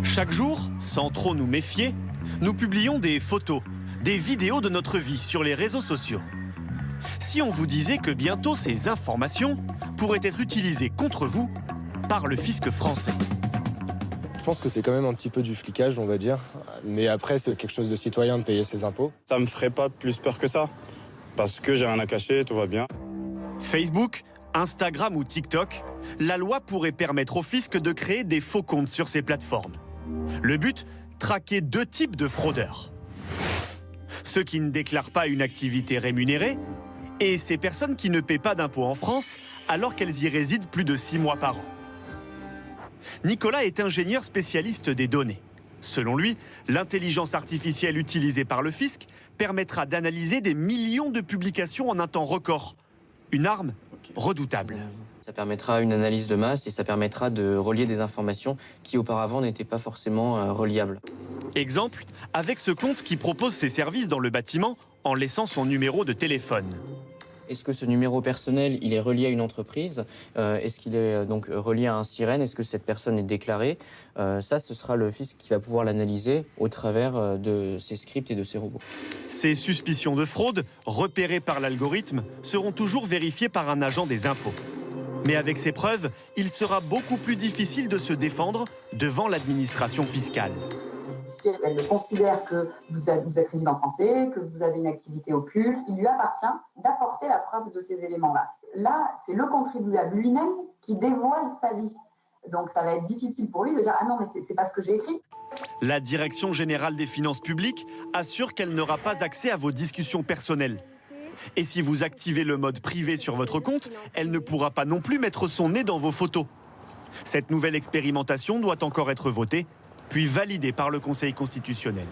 Chaque jour, sans trop nous méfier, nous publions des photos, des vidéos de notre vie sur les réseaux sociaux. Si on vous disait que bientôt ces informations pourraient être utilisées contre vous par le fisc français? Je pense que c'est quand même un petit peu du flicage, on va dire. Mais après, c'est quelque chose de citoyen de payer ses impôts. Ça me ferait pas plus peur que ça. Parce que j'ai rien à cacher, tout va bien. Facebook, Instagram ou TikTok, la loi pourrait permettre au fisc de créer des faux comptes sur ces plateformes. Le but, traquer deux types de fraudeurs. Ceux qui ne déclarent pas une activité rémunérée et ces personnes qui ne paient pas d'impôts en France alors qu'elles y résident plus de 6 mois par an. Nicolas est ingénieur spécialiste des données. Selon lui, l'intelligence artificielle utilisée par le fisc permettra d'analyser des millions de publications en un temps record. Une arme redoutable. Ça permettra une analyse de masse et ça permettra de relier des informations qui auparavant n'étaient pas forcément reliables. Exemple, avec ce compte qui propose ses services dans le bâtiment en laissant son numéro de téléphone. Est-ce que ce numéro personnel, il est relié à une entreprise? Est-ce qu'il est donc relié à un sirène? Est-ce que cette personne est déclarée? Ça, ce sera le fisc qui va pouvoir l'analyser au travers de ces scripts et de ces robots. Ces suspicions de fraude, repérées par l'algorithme, seront toujours vérifiées par un agent des impôts. Mais avec ces preuves, il sera beaucoup plus difficile de se défendre devant l'administration fiscale. Si elle considère que vous êtes résident français, que vous avez une activité occulte, il lui appartient d'apporter la preuve de ces éléments-là. Là, c'est le contribuable lui-même qui dévoile sa vie. Donc ça va être difficile pour lui de dire « Ah non, mais c'est pas ce que j'ai écrit ». La Direction générale des finances publiques assure qu'elle n'aura pas accès à vos discussions personnelles. Et si vous activez le mode privé sur votre compte, elle ne pourra pas non plus mettre son nez dans vos photos. Cette nouvelle expérimentation doit encore être votée, puis validée par le Conseil constitutionnel.